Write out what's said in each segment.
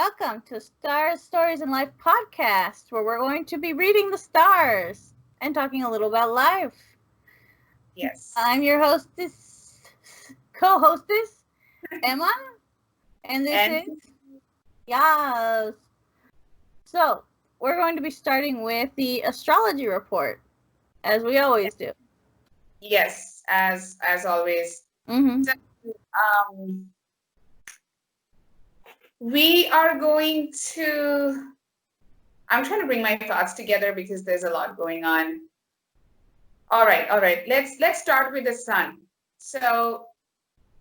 welcome to Stars, Stories, and Life podcast, where we're going to be reading the stars and talking a little about life. Yes. I'm your co-hostess, Emma, and this is Yas. So, we're going to be starting with the astrology report, as we always do. Yes, as always. Mm-hmm. So, we are going to. I'm trying to bring my thoughts together because there's a lot going on. All right. Let's start with the sun. So,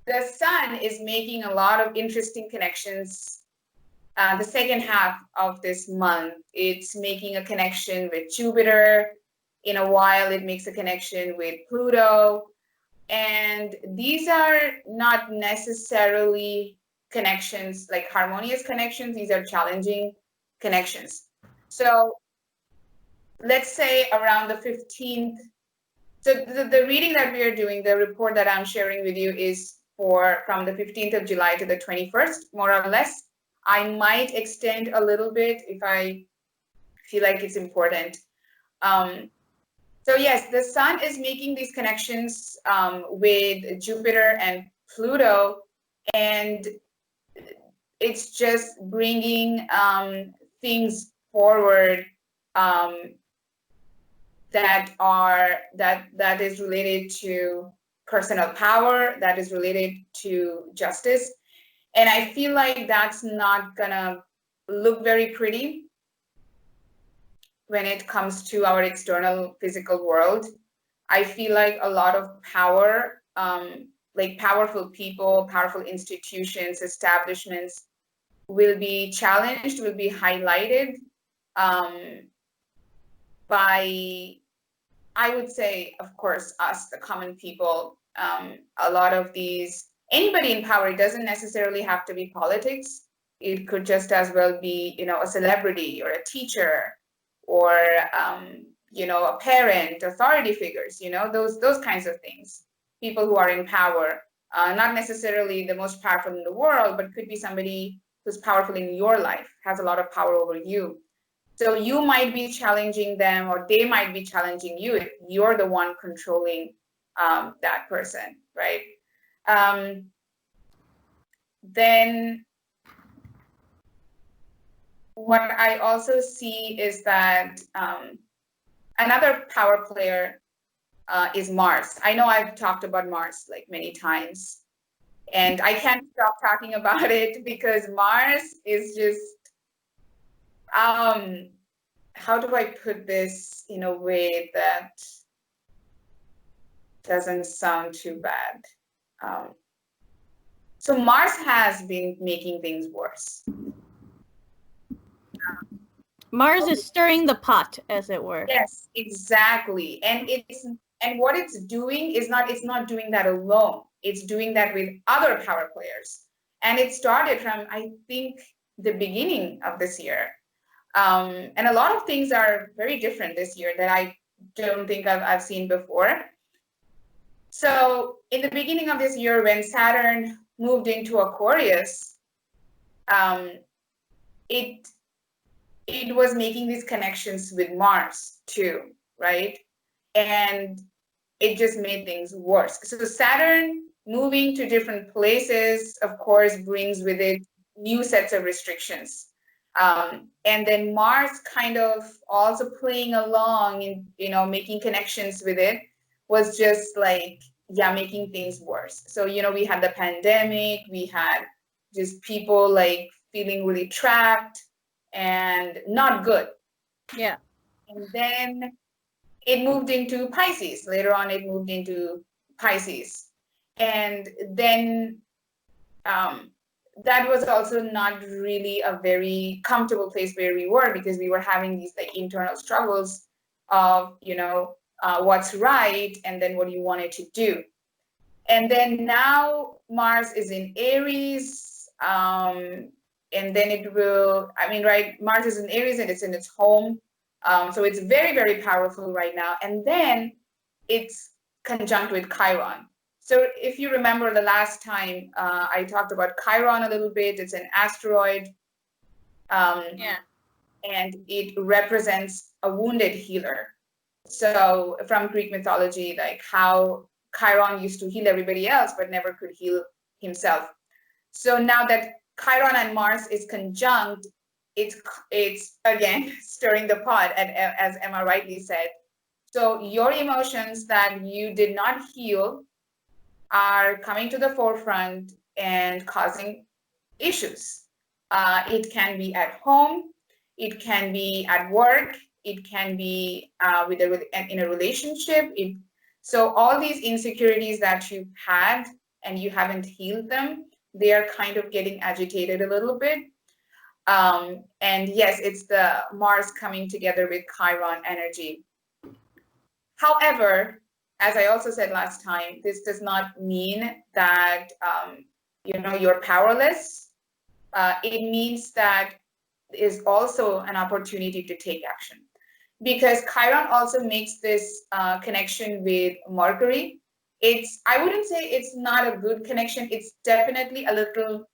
the sun is making a lot of interesting connections. The second half of this month, it's making a connection with Jupiter. In a while, it makes a connection with Pluto. And these are not necessarily connections, like harmonious connections. These are challenging connections. So let's say around the 15th. So the reading that we are doing, the report that I'm sharing with you is from the 15th of July to the 21st, more or less. I might extend a little bit if I feel like it's important. So yes, the sun is making these connections with Jupiter and Pluto, and it's just bringing things forward that is related to personal power, that is related to justice, and I feel like that's not gonna look very pretty when it comes to our external physical world. I feel like a lot of power, like powerful people, powerful institutions, establishments will be challenged, will be highlighted by, I would say, of course, us, the common people. A lot of anybody in power, it doesn't necessarily have to be politics. It could just as well be, a celebrity or a teacher or a parent, authority figures, those kinds of things. People who are in power, not necessarily the most powerful in the world, but could be somebody who's powerful in your life, has a lot of power over you. So you might be challenging them, or they might be challenging you if you're the one controlling that person, right? Then what I also see is that another power player is Mars. I know I've talked about Mars like many times, and I can't stop talking about it because Mars is just, how do I put this in a way that doesn't sound too bad? So Mars has been making things worse. Mars is stirring the pot, as it were. Yes, exactly. And what it's doing is it's not doing that alone. It's doing that with other power players. And it started from, I think, the beginning of this year. And a lot of things are very different this year that I don't think I've seen before. So in the beginning of this year, when Saturn moved into Aquarius, it was making these connections with Mars too, right? And it just made things worse. So Saturn moving to different places, of course, brings with it new sets of restrictions. And then Mars kind of also playing along and, making connections with it was just like, making things worse. So, we had the pandemic, we had just people like feeling really trapped and not good. Yeah. And then it moved into Pisces. Later on, it moved into Pisces. And then that was also not really a very comfortable place where we were, because we were having these like internal struggles of, what's right and then what you wanted to do. And then now Mars is in Aries. And then it will, right, Mars is in Aries and it's in its home. So it's very, very powerful right now. And then it's conjunct with Chiron. So if you remember the last time I talked about Chiron a little bit, it's an asteroid And it represents a wounded healer. So from Greek mythology, like how Chiron used to heal everybody else, but never could heal himself. So now that Chiron and Mars is conjunct, it's again stirring the pot, as Emma rightly said. So your emotions that you did not heal are coming to the forefront and causing issues. It can be at home, it can be at work, it can be in a relationship. So all these insecurities that you've had and you haven't healed them, they are kind of getting agitated a little bit. And yes, it's the Mars coming together with Chiron energy. However, as I also said last time, this does not mean that you're powerless. It means that is also an opportunity to take action, because Chiron also makes this connection with Mercury. I wouldn't say it's not a good connection. It's definitely a little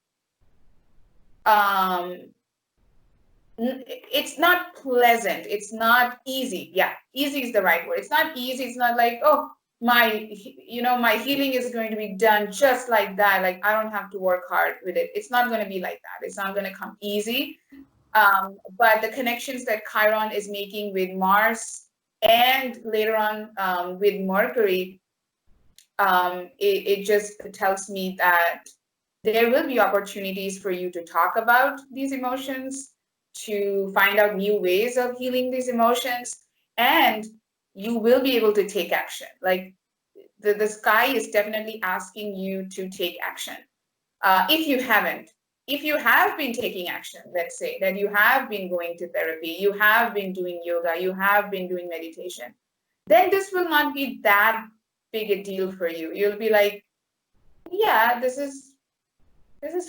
it's not pleasant. It's not easy. Yeah, easy is the right word. It's not easy. It's not like, oh, my healing is going to be done just like that. Like, I don't have to work hard with it. It's not going to be like that. It's not going to come easy. But the connections that Chiron is making with Mars and later on with Mercury, it just tells me that there will be opportunities for you to talk about these emotions, to find out new ways of healing these emotions, and you will be able to take action. Like the sky is definitely asking you to take action. If you haven't, if you have been taking action, let's say that you have been going to therapy, you have been doing yoga, you have been doing meditation, then this will not be that big a deal for you. You'll be like, yeah, this is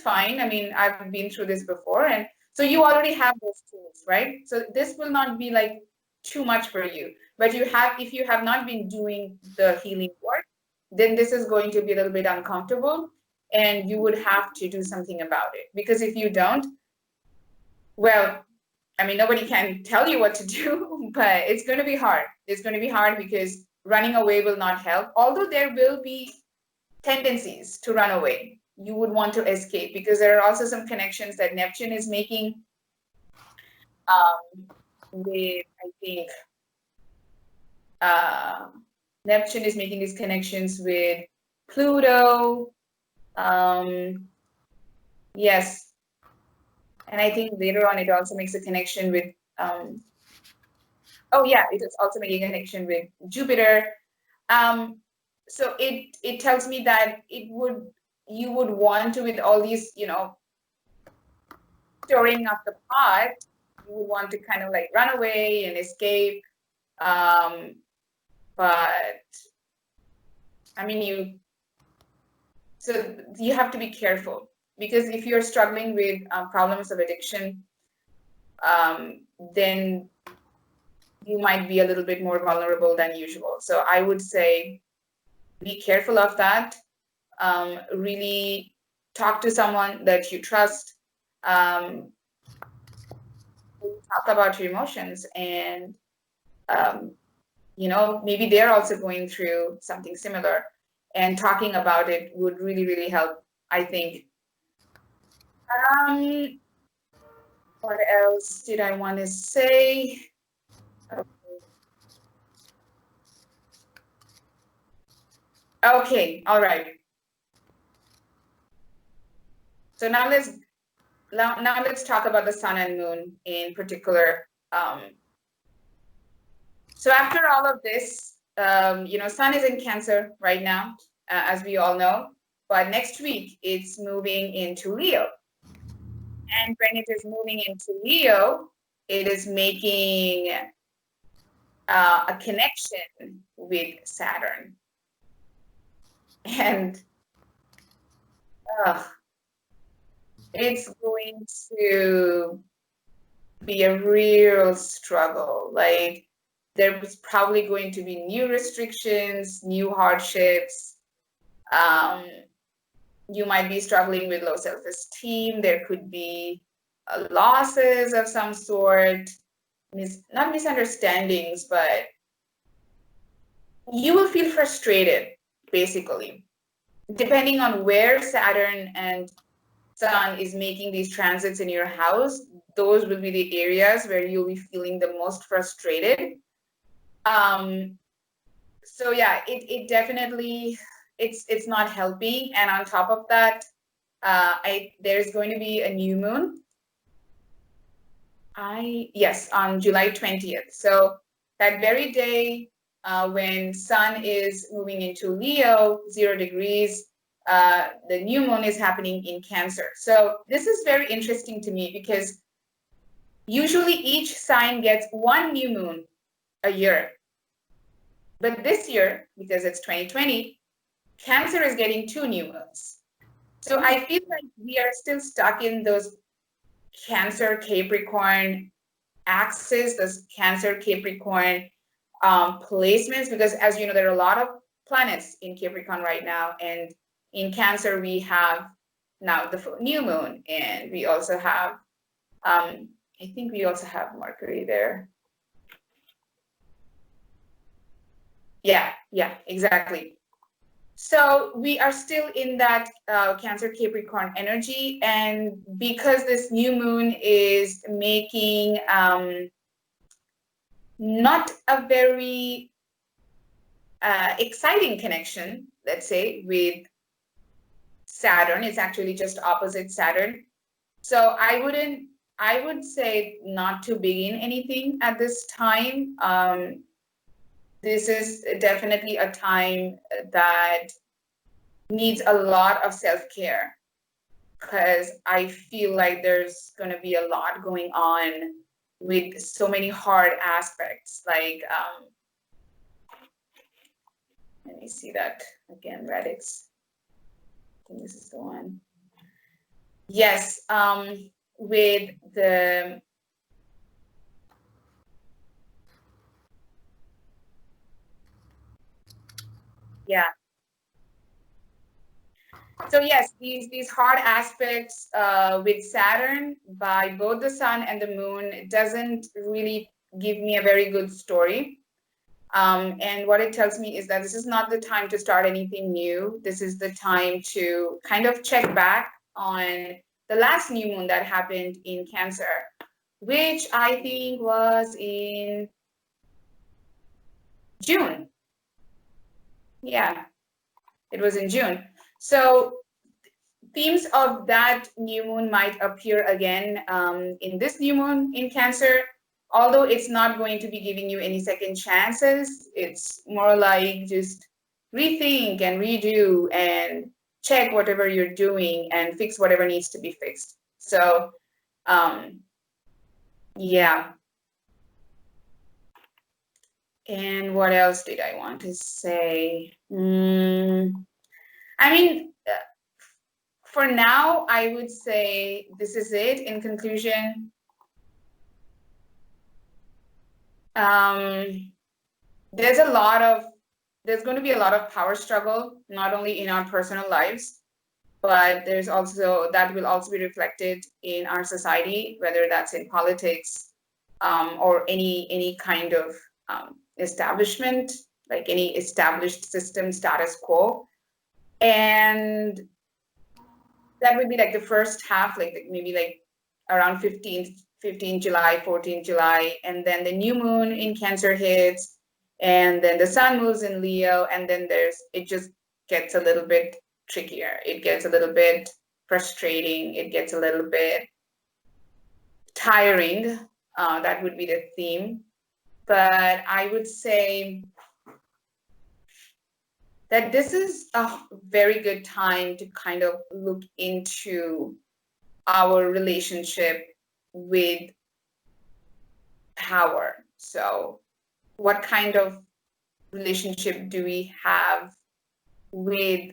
fine. I mean, I've been through this before. And so you already have those tools, right? So this will not be like too much for you. But if you have not been doing the healing work, then this is going to be a little bit uncomfortable, and you would have to do something about it. Because if you don't, well, I mean, nobody can tell you what to do, but it's going to be hard. It's going to be hard because running away will not help. Although there will be tendencies to run away, you would want to escape, because there are also some connections that Neptune is making with, I think, Neptune is making these connections with Pluto. Yes. And I think later on it also makes a connection with, oh yeah, it is also making a connection with Jupiter. So it tells me that you would want to, with all these, stirring up the pot, you would want to kind of like run away and escape. But I mean, so you have to be careful, because if you're struggling with problems of addiction, then you might be a little bit more vulnerable than usual. So I would say be careful of that. Really talk to someone that you trust. Talk about your emotions, and maybe they're also going through something similar, and talking about it would really, really help, I think. What else did I want to say? Okay, all right. So now let's talk about the sun and moon in particular. So after all of this, sun is in Cancer right now, as we all know, but next week it's moving into Leo. And when it is moving into Leo, it is making a connection with Saturn. And it's going to be a real struggle. Like, there's probably going to be new restrictions, new hardships. You might be struggling with low self-esteem. There could be losses of some sort, not misunderstandings, but you will feel frustrated, basically. Depending on where Saturn and Sun is making these transits in your house, those will be the areas where you'll be feeling the most frustrated. So yeah, it definitely, it's not helping. And on top of that, there's going to be a new moon. Yes, on July 20th. So that very day, when Sun is moving into Leo, 0 degrees, the new moon is happening in Cancer. So this is very interesting to me because usually each sign gets one new moon a year. But this year, because it's 2020, Cancer is getting 2 new moons. So I feel like we are still stuck in those Cancer Capricorn axis, those Cancer Capricorn placements, because as you know, there are a lot of planets in Capricorn right now, and in Cancer we have now the new moon, and we also have I think we also have Mercury there. Yeah, exactly. So we are still in that Cancer Capricorn energy, and because this new moon is making not a very exciting connection, let's say, with Saturn, it's actually just opposite Saturn. So I would say not to begin anything at this time. This is definitely a time that needs a lot of self-care, because I feel like there's going to be a lot going on with so many hard aspects. Like, let me see that again, radix. I think this is the one. Yes, with the So yes, these hard aspects with Saturn by both the Sun and the Moon doesn't really give me a very good story. And what it tells me is that this is not the time to start anything new. This is the time to kind of check back on the last new moon that happened in Cancer, which I think was in June. Yeah, it was in June. So themes of that new moon might appear again in this new moon in Cancer, although it's not going to be giving you any second chances. It's more like just rethink and redo and check whatever you're doing and fix whatever needs to be fixed. So yeah. And what else did I want to say? I mean, for now, I would say this is it. In conclusion, there's going to be a lot of power struggle, not only in our personal lives, but that will also be reflected in our society, whether that's in politics or any kind of establishment, like any established system, status quo. And that would be like the first half, like maybe like around 15 July, 14 July, and then the new moon in Cancer hits, and then the Sun moves in Leo, and then it just gets a little bit trickier. It gets a little bit frustrating. It gets a little bit tiring. That would be the theme. But I would say that this is a very good time to kind of look into our relationship with power. So what kind of relationship do we have with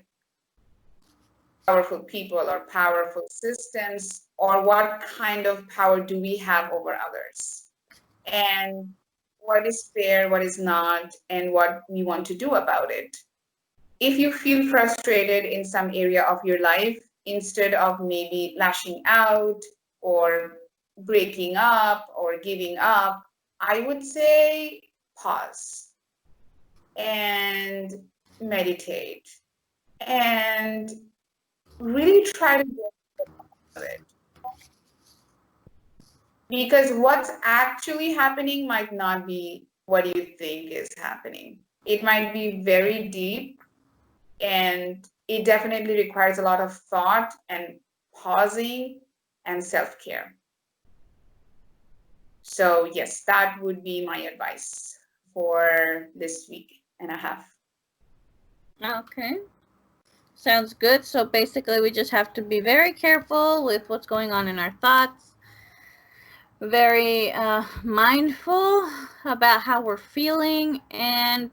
powerful people or powerful systems, or what kind of power do we have over others? And what is fair, what is not, and what we want to do about it. If you feel frustrated in some area of your life, instead of maybe lashing out or breaking up or giving up, I would say pause and meditate and really try to get to it. Because what's actually happening might not be what you think is happening. It might be very deep, and it definitely requires a lot of thought and pausing and self-care. So yes, that would be my advice for this week and a half. Okay. Sounds good. So basically, we just have to be very careful with what's going on in our thoughts, very mindful about how we're feeling, and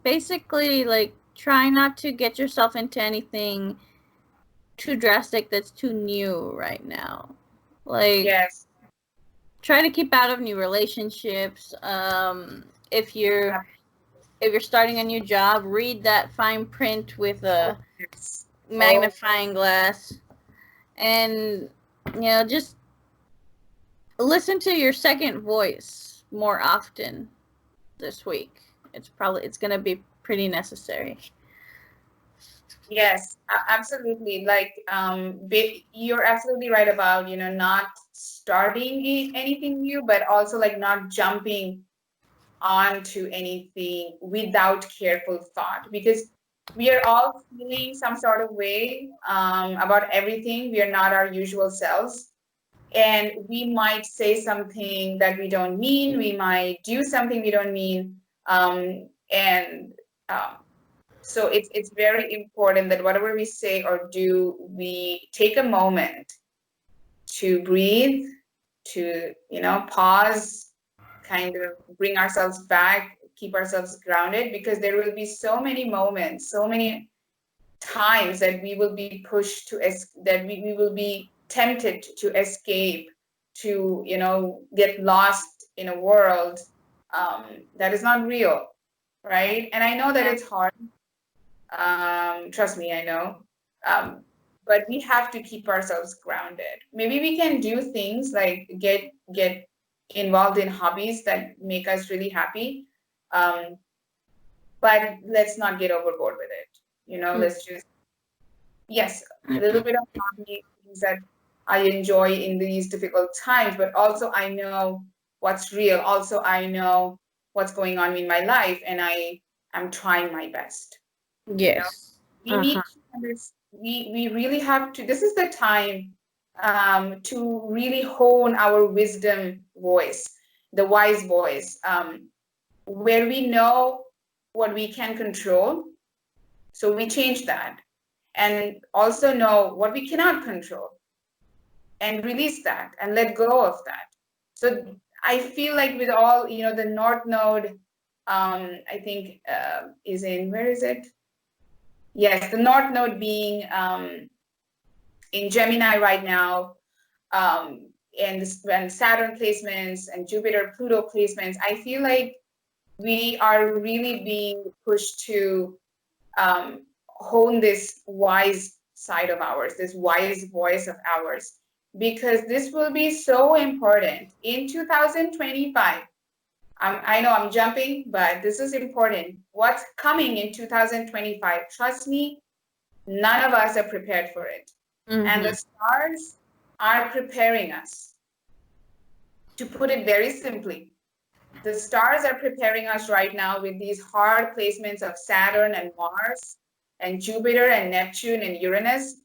basically, like, try not to get yourself into anything too drastic that's too new right now. Like, Yes. Try to keep out of new relationships. If you're starting a new job, read that fine print with a magnifying glass, and just listen to your second voice more often this week. It's going to be pretty necessary. Yes, absolutely. Like, you're absolutely right about, not starting anything new, but also like not jumping onto anything without careful thought, because we are all feeling some sort of way about everything. We are not our usual selves. And we might say something that we don't mean. We might do something we don't mean. So it's very important that whatever we say or do, we take a moment to breathe, to pause, kind of bring ourselves back, keep ourselves grounded, because there will be so many moments, so many times that we will be pushed to that we will be tempted to escape, to get lost in a world that is not real, right? And I know that it's hard. Trust me, I know. But we have to keep ourselves grounded. Maybe we can do things like get involved in hobbies that make us really happy. But let's not get overboard with it. Let's just, yes, a little bit of hobby, things that I enjoy in these difficult times, but also I know what's real. Also, I know what's going on in my life, and I'm trying my best. Yes. We need to we really have to, this is the time to really hone our wisdom voice, the wise voice, where we know what we can control. So we change that, and also know what we cannot control, and release that and let go of that. So I feel like with all, the North Node, I think is in, where is it? Yes, the North Node being in Gemini right now, and Saturn placements and Jupiter Pluto placements, I feel like we are really being pushed to hone this wise side of ours, this wise voice of ours, because this will be so important in 2025. I know I'm jumping, but this is important. What's coming in 2025? Trust me, none of us are prepared for it. And the stars are preparing us. To put it very simply, the stars are preparing us right now with these hard placements of Saturn and Mars and Jupiter and Neptune and Uranus.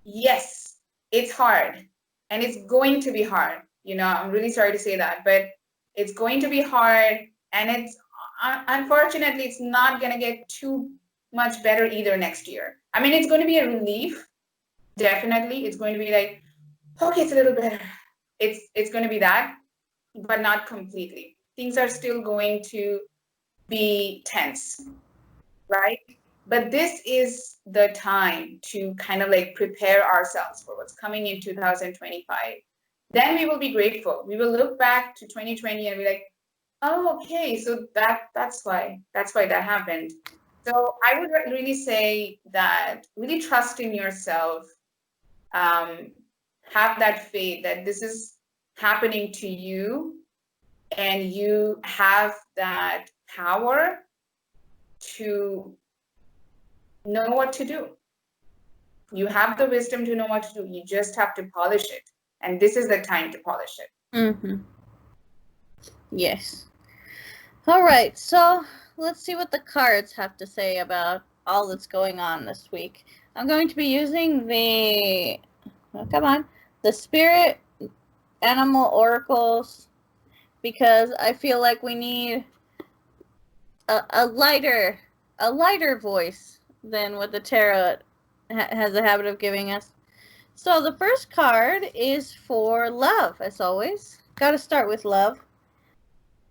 Yes, it's hard, and it's going to be hard. I'm really sorry to say that, but it's going to be hard, and it's unfortunately, it's not going to get too much better either next year. I mean, it's going to be a relief. Definitely, it's going to be like, okay, it's a little better. It's going to be that, but not completely. Things are still going to be tense, right? But this is the time to kind of like prepare ourselves for what's coming in 2025. Then we will be grateful. We will look back to 2020 and be like, oh, okay, so that's why that happened. So I would really say that really trust in yourself. have that faith that this is happening to you, and you have that power to know what to do. You have the wisdom to know what to do. You just have to polish it. And this is the time to polish it. Mm-hmm. Yes. All right. So let's see what the cards have to say about all that's going on this week. I'm going to be using the Spirit Animal Oracles, because I feel like we need a lighter voice than what the tarot has a habit of giving us. So the first card is for love, as always. Got to start with love.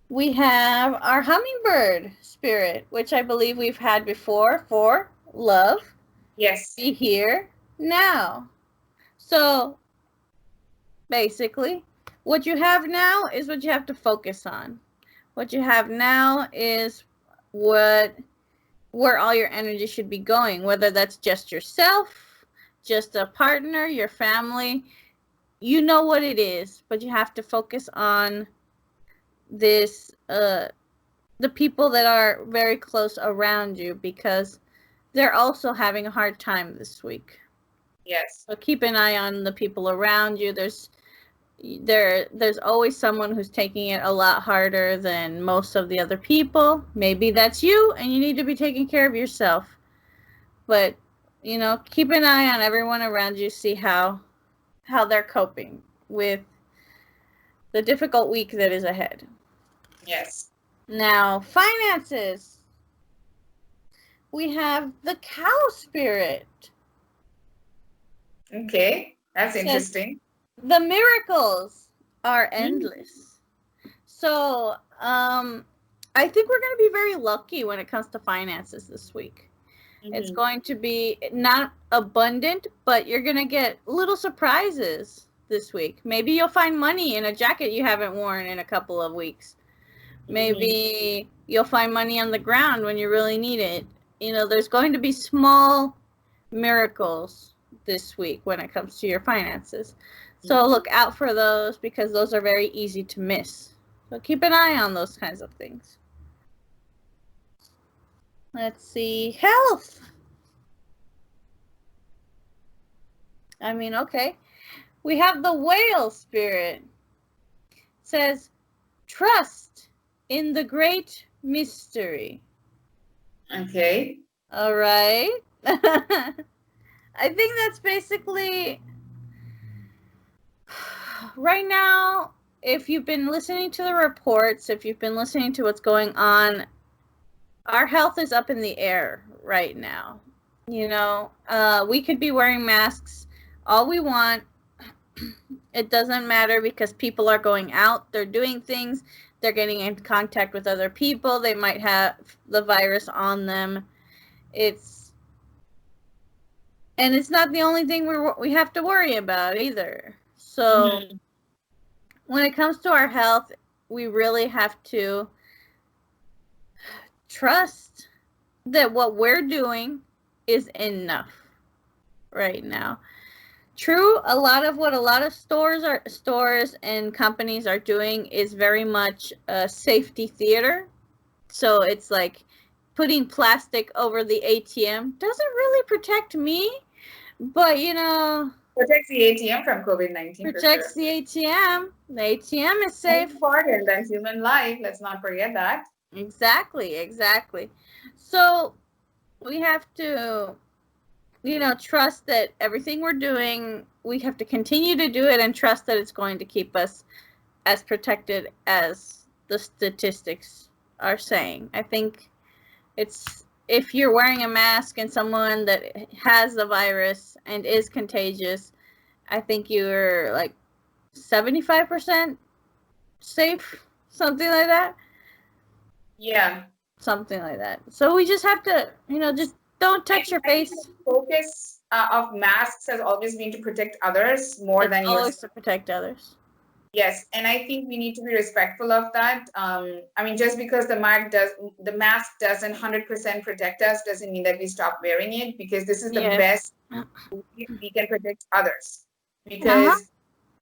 We have our hummingbird spirit, which I believe we've had before, for love. Yes. Be here now. So basically, what you have now is what you have to focus on. What you have now is where all your energy should be going, whether that's just yourself, just a partner, your family. You know what it is, but you have to focus on this, the people that are very close around you, because they're also having a hard time this week. Yes. So keep an eye on the people around you. There's always someone who's taking it a lot harder than most of the other people. Maybe that's you, and you need to be taking care of yourself. But, keep an eye on everyone around you, see how they're coping with the difficult week that is ahead. Yes. Now, finances. We have the cow spirit. Okay, that's interesting. The miracles are endless. So, I think we're going to be very lucky when it comes to finances this week. It's going to be not abundant, but you're going to get little surprises this week. Maybe you'll find money in a jacket you haven't worn in a couple of weeks. Maybe you'll find money on the ground when you really need it. There's going to be small miracles this week when it comes to your finances. So look out for those, because those are very easy to miss. So keep an eye on those kinds of things. Let's see. Health. Okay. We have the whale spirit. It says, trust in the great mystery. Okay. All right. I think that's basically, right now, if you've been listening to the reports, if you've been listening to what's going on, our health is up in the air right now. We could be wearing masks all we want. It doesn't matter, because people are going out, they're doing things, they're getting in contact with other people, they might have the virus on them. It's not the only thing we have to worry about either. So when it comes to our health, we really have to trust that what we're doing is enough right now. True, a lot of what a lot of stores and companies are doing is very much a safety theater. So it's like putting plastic over the ATM doesn't really protect me, but protects the ATM from COVID-19. Protects the ATM. The ATM is safe. More important than human life. Let's not forget that. Exactly. So we have to, trust that everything we're doing, we have to continue to do it, and trust that it's going to keep us as protected as the statistics are saying. I think if you're wearing a mask and someone that has the virus and is contagious, I think you're like 75% safe, something like that. Yeah. Something like that. So we just have to, just don't touch your face. The focus of masks has always been to protect others more than yourself. Always to protect others. Yes, and I think we need to be respectful of that. Just because the mask doesn't 100% protect us doesn't mean that we stop wearing it, because this is the best way we can protect others. because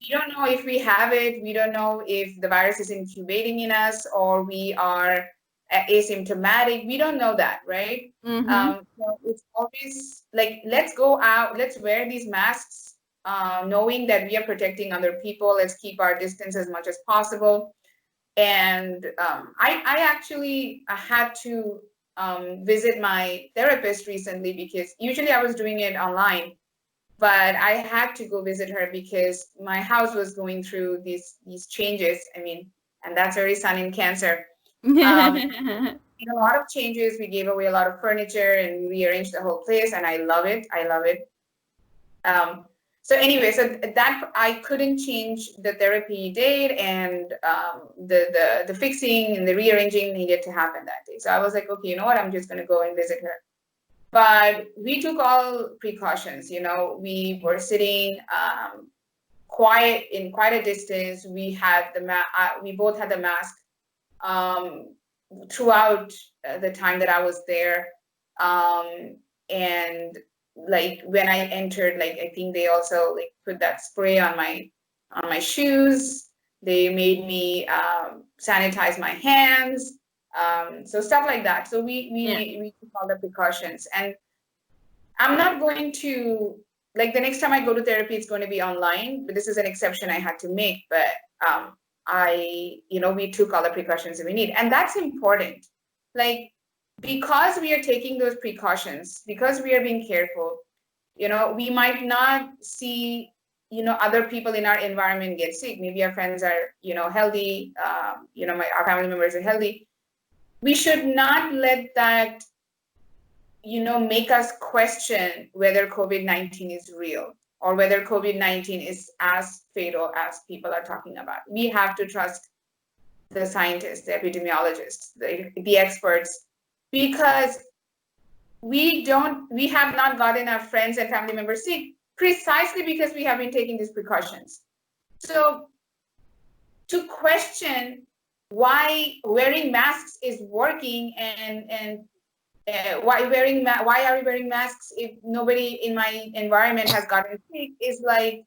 we don't know if we have it. We don't know if the virus is incubating in us or we are asymptomatic. We don't know that, right? So it's always like, let's go out, let's wear these masks, knowing that we are protecting other people. Let's keep our distance as much as possible. And I actually had to visit my therapist recently, because usually I was doing it online, but I had to go visit her because my house was going through these changes. I mean, and that's very Sun in Cancer. A lot of changes. We gave away a lot of furniture and rearranged the whole place, and I love it. I love it. So anyway, so that I couldn't change the therapy date, and the fixing and the rearranging needed to happen that day. So I was like, okay, you know what? I'm just going to go and visit her. But we took all precautions. We were sitting quiet in quite a distance. We had we both had the mask throughout the time that I was there, and like when I entered, like I think they also like put that spray on my shoes. They made me sanitize my hands, so stuff like that. So we took all the precautions, and I'm not going to, like, the next time I go to therapy, it's going to be online. But this is an exception I had to make. But we took all the precautions that we need, and that's important. Like, because we are taking those precautions, because we are being careful, we might not see, other people in our environment get sick. Maybe our friends are, healthy. Our family members are healthy. We should not let that, make us question whether COVID-19 is real or whether COVID-19 is as fatal as people are talking about. We have to trust the scientists, the epidemiologists, the experts, because we have not gotten our friends and family members sick precisely because we have been taking these precautions. So to question why wearing masks is working and why are we wearing masks if nobody in my environment has gotten sick is like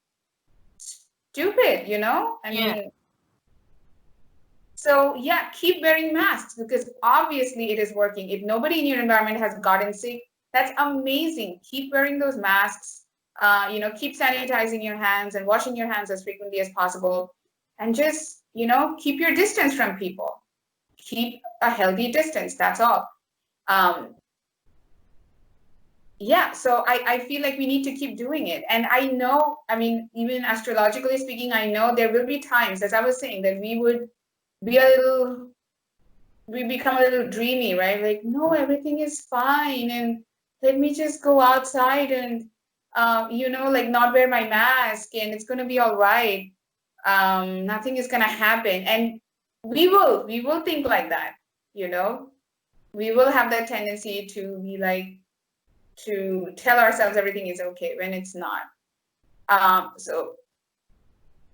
stupid, I mean, so yeah, keep wearing masks because obviously it is working. If nobody in your environment has gotten sick, that's amazing. Keep wearing those masks. Keep sanitizing your hands and washing your hands as frequently as possible, and just keep your distance from people. Keep a healthy distance. That's all. So I feel like we need to keep doing it. And I know, I mean, even astrologically speaking, I know there will be times, as I was saying, that we would be we become a little dreamy, right? Like, no, everything is fine, and let me just go outside and like not wear my mask, and it's going to be all right. Nothing is going to happen. And we will think like that. We will have that tendency to be like, to tell ourselves everything is okay when it's not. So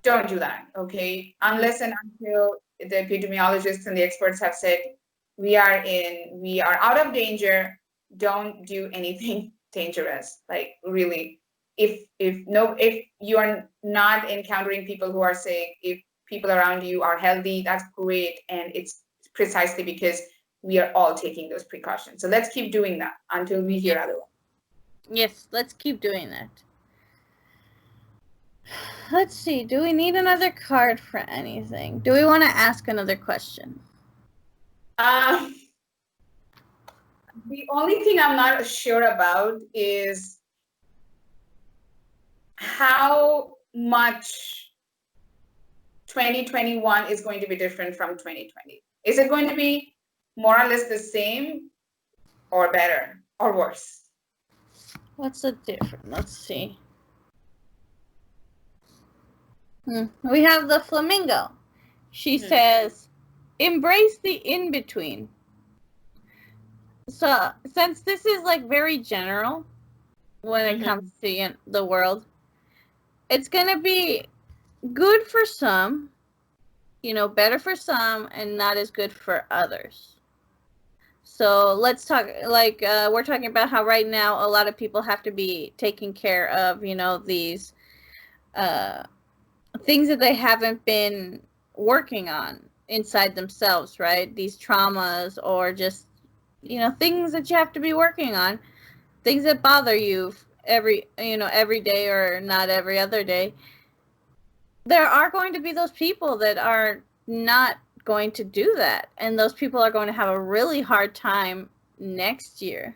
don't do that, okay? Unless and until the epidemiologists and the experts have said we are out of danger, don't do anything dangerous. Like, really, if you are not encountering people who are sick, if people around you are healthy, that's great. And it's precisely because we are all taking those precautions. So let's keep doing that until we hear otherwise. Yes, let's keep doing that. Let's see. Do we need another card for anything? Do we want to ask another question? The only thing I'm not sure about is how much 2021 is going to be different from 2020. Is it going to be more or less the same, or better, or worse? What's the difference? Let's see. We have the flamingo. She says, embrace the in-between. So, since this is like very general when it comes to the world, it's going to be good for some, better for some, and not as good for others. So let's talk, like, we're talking about how right now a lot of people have to be taking care of, these things that they haven't been working on inside themselves, right? These traumas or just, things that you have to be working on, things that bother you every day or not every other day. There are going to be those people that are not going to do that, and those people are going to have a really hard time next year.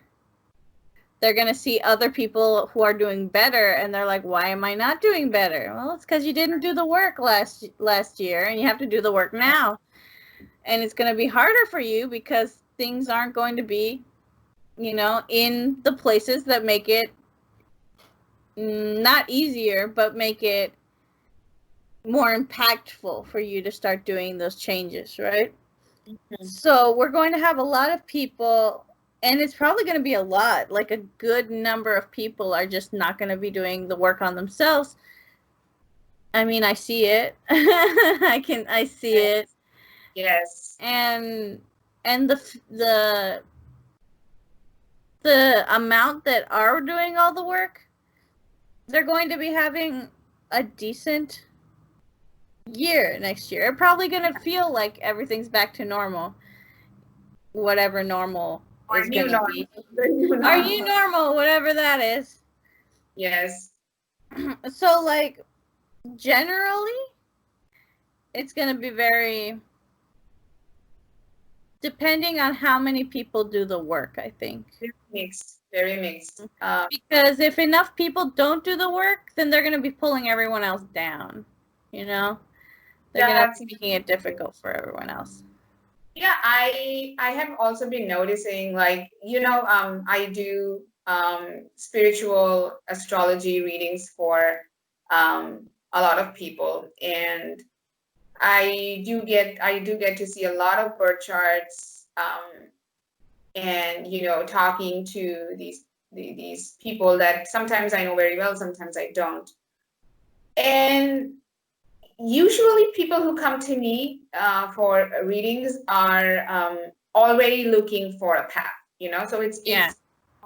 They're going to see other people who are doing better, and they're like, why am I not doing better? Well, it's because you didn't do the work last year, and you have to do the work now. And it's going to be harder for you because things aren't going to be, in the places that make it not easier, but make it more impactful for you to start doing those changes, right? Mm-hmm. So we're going to have a lot of people, and it's probably going to be a lot, like a good number of people are just not going to be doing the work on themselves. I mean, I see it. I see it. Yes. And the amount that are doing all the work, they're going to be having a decent year next year. It's probably going to feel like everything's back to normal. Whatever normal is going to be. Are you normal? Whatever that is. Yes. So, like, generally, it's going to be very depending on how many people do the work, I think. Very mixed. Because if enough people don't do the work, then they're going to be pulling everyone else down, They're going to be making it difficult for everyone else. Yeah, I have also been noticing, like, I do spiritual astrology readings for a lot of people, and I do get to see a lot of birth charts, and talking to these people that sometimes I know very well, sometimes I don't. And usually people who come to me for readings are already looking for a path, so it's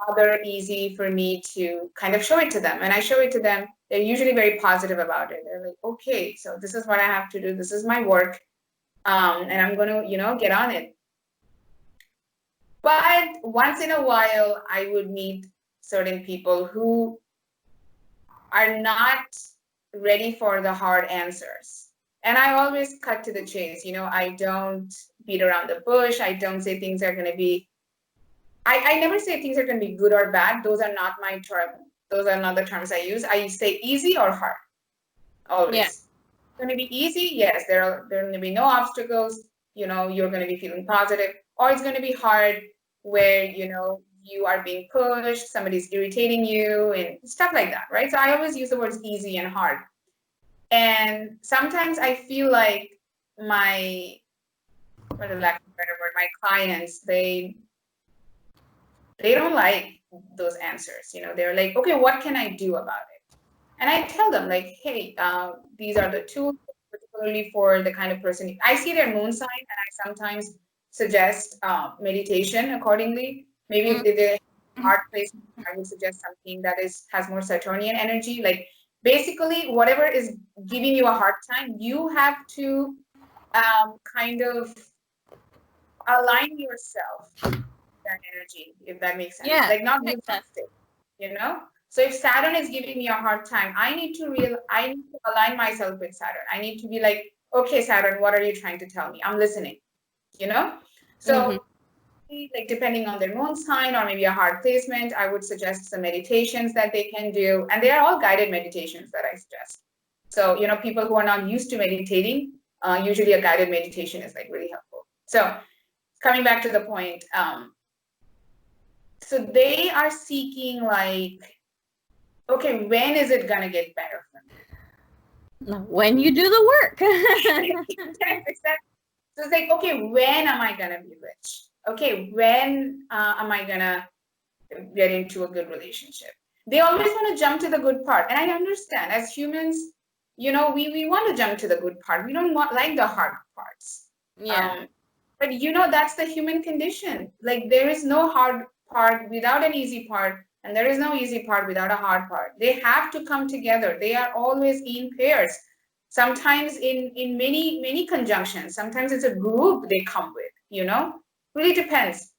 rather easy for me to kind of show it to them. And I show it to them, they're usually very positive about it. They're like, okay, so this is what I have to do, this is my work, and I'm going to get on it. But once in a while I would meet certain people who are not ready for the hard answers. And I always cut to the chase. I don't beat around the bush. I don't say things are going to be, I never say things are going to be good or bad. Those are not my terms. Those are not the terms I use. I say easy or hard. Always. Yeah. It's going to be easy. Yes, there are going to be no obstacles. You're going to be feeling positive. Or it's going to be hard where, you are being pushed, somebody's irritating you, and stuff like that, right? So I always use the words easy and hard. And sometimes I feel like my, for the lack of a better word, my clients, they don't like those answers. They're like, okay, what can I do about it? And I tell them, like, hey, these are the tools, particularly for the kind of person. I see their moon sign, and I sometimes suggest meditation accordingly. Maybe if they're hard placement, I would suggest something that has more Saturnian energy. Like, basically, whatever is giving you a hard time, you have to kind of align yourself with that energy, if that makes sense. Yeah, like, not resist it, So if Saturn is giving me a hard time, I need to align myself with Saturn. I need to be like, okay, Saturn, what are you trying to tell me? I'm listening, So like, depending on their moon sign or maybe a hard placement, I would suggest some meditations that they can do. And they are all guided meditations that I suggest. So, people who are not used to meditating, usually a guided meditation is like really helpful. So coming back to the point, so they are seeking, like, okay, when is it going to get better for me? When you do the work. Exactly. So it's like, okay, when am I going to be rich? Okay, when am I going to get into a good relationship? They always want to jump to the good part. And I understand, as humans, we want to jump to the good part. We don't like the hard parts. Yeah. But that's the human condition. Like, there is no hard part without an easy part. And there is no easy part without a hard part. They have to come together. They are always in pairs. Sometimes in many conjunctions. Sometimes it's a group they come with, really depends.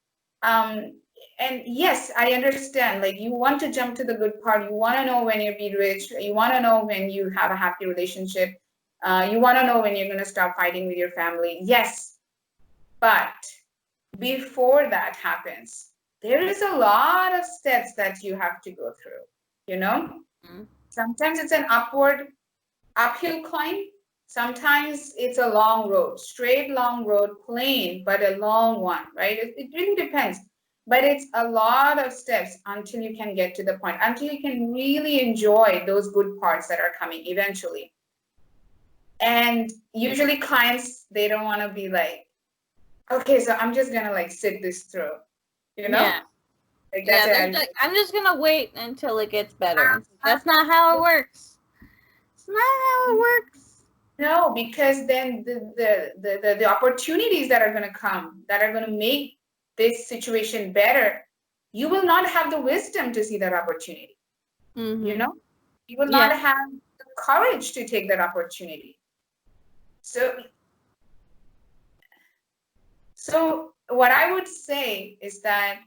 And yes, I understand, like, you want to jump to the good part. You want to know when you'll be rich. You want to know when you have a happy relationship. You want to know when you're going to stop fighting with your family. Yes, but before that happens, there is a lot of steps that you have to go through. Mm-hmm. Sometimes it's an uphill climb. Sometimes it's a long road, straight long road, plain, but a long one, right? It really depends. But it's a lot of steps until you can get to the point, until you can really enjoy those good parts that are coming eventually. And usually clients, they don't want to be like, okay, so I'm just going to like sit this through, Yeah. Like that's like, I'm just going to wait until it gets better. That's not how it works. It's not how it works. No, because then the opportunities that are going to come, that are going to make this situation better, you will not have the wisdom to see that opportunity. Mm-hmm. You will not have the courage to take that opportunity. So what I would say is that,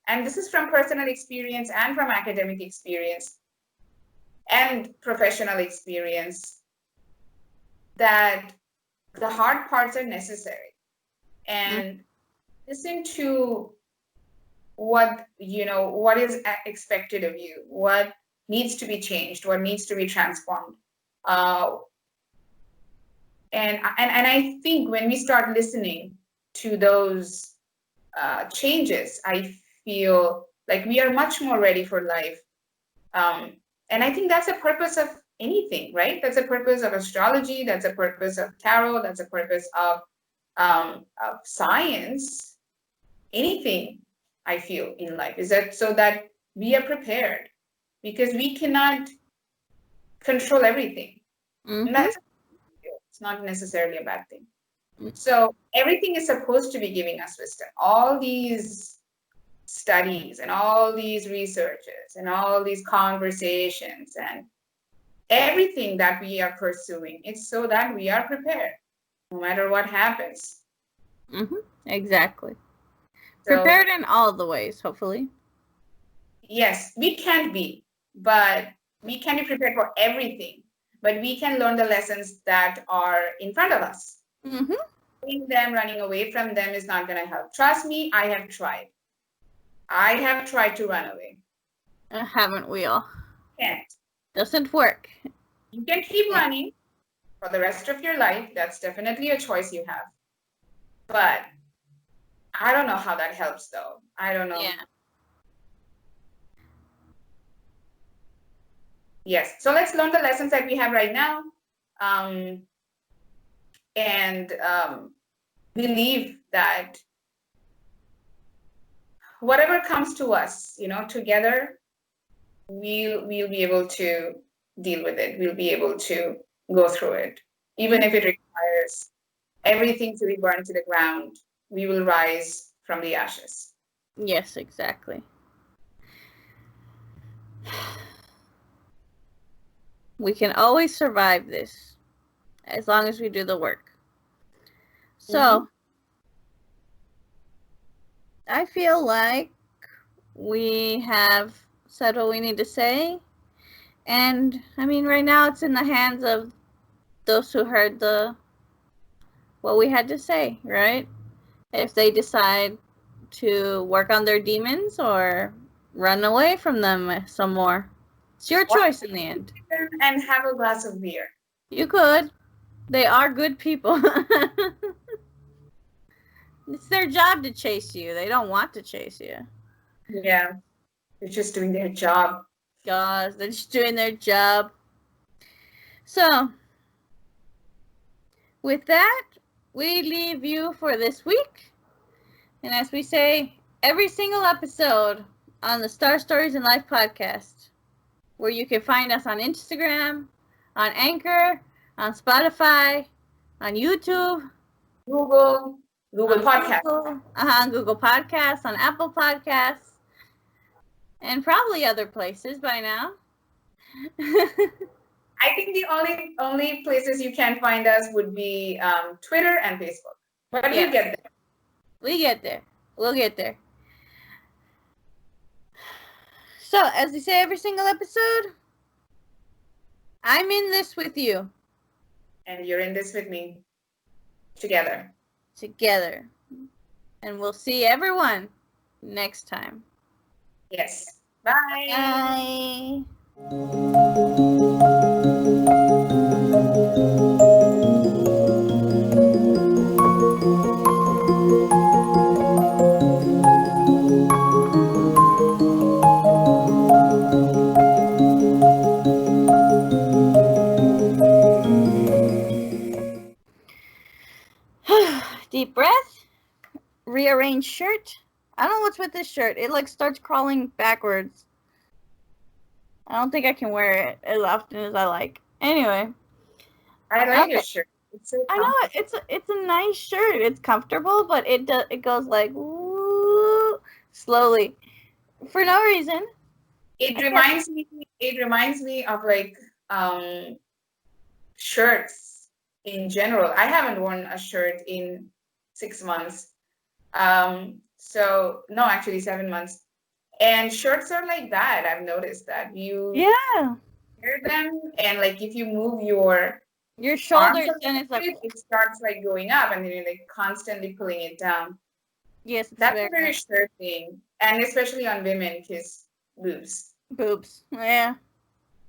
and this is from personal experience and from academic experience and professional experience, that the hard parts are necessary. And listen to what is expected of you, what needs to be changed, what needs to be transformed. And I think when we start listening to those changes, I feel like we are much more ready for life. And I think that's the purpose of anything, right? That's the purpose of astrology. That's the purpose of tarot. That's the purpose of science. Anything, I feel, in life is that so that we are prepared, because we cannot control everything. Mm-hmm. And it's not necessarily a bad thing. So everything is supposed to be giving us wisdom. All these studies and all these researches and all these conversations and everything that we are pursuing, it's so that we are prepared no matter what happens. Mm-hmm. Exactly. So, prepared in all the ways, hopefully. Yes, we can't be, but we can be prepared for everything. But we can learn the lessons that are in front of us. Mm-hmm. Running away from them is not going to help. Trust me, I have tried. I have tried to run away. Haven't we all? Can't. Doesn't work. You can keep running for the rest of your life. That's definitely a choice you have. But I don't know how that helps, though. I don't know. Yeah. Yes. So let's learn the lessons that we have right now. And believe that whatever comes to us, together, we'll be able to deal with it. We'll be able to go through it. Even if it requires everything to be burned to the ground, we will rise from the ashes. Yes, exactly. We can always survive this as long as we do the work. So, I feel like we have said what we need to say. And, I mean, right now it's in the hands of those who heard what we had to say, right? If they decide to work on their demons or run away from them some more. It's your choice in the end. And have a glass of beer. You could. They are good people. It's their job to chase you. They don't want to chase you. Yeah. They're just doing their job. God, they're just doing their job. So, with that, we leave you for this week. And as we say, every single episode on the Star Stories in Life podcast, where you can find us on Instagram, on Anchor, on Spotify, on YouTube, Google Podcasts. On Google Podcasts, on Apple Podcasts. And probably other places by now. I think the only places you can find us would be Twitter and Facebook. But we'll get there. We get there. We'll get there. So, as we say every single episode, I'm in this with you. And you're in this with me. Together. Together. And we'll see everyone next time. Yes. Bye. Bye. Deep breath. Rearrange shirt. I don't know what's with this shirt. It like starts crawling backwards. I don't think I can wear it as often as I like. Anyway. I like your shirt. It's so I know it's a nice shirt. It's comfortable, but it goes like woo, slowly for no reason. It reminds me of like shirts in general. I haven't worn a shirt in 6 months. So no, actually 7 months. And shirts are like that. I've noticed that you wear them, and like if you move your shoulders, then it's like it starts like going up, and then you're like constantly pulling it down. Yes, that's a very shirt thing, and especially on women, because boobs. Yeah.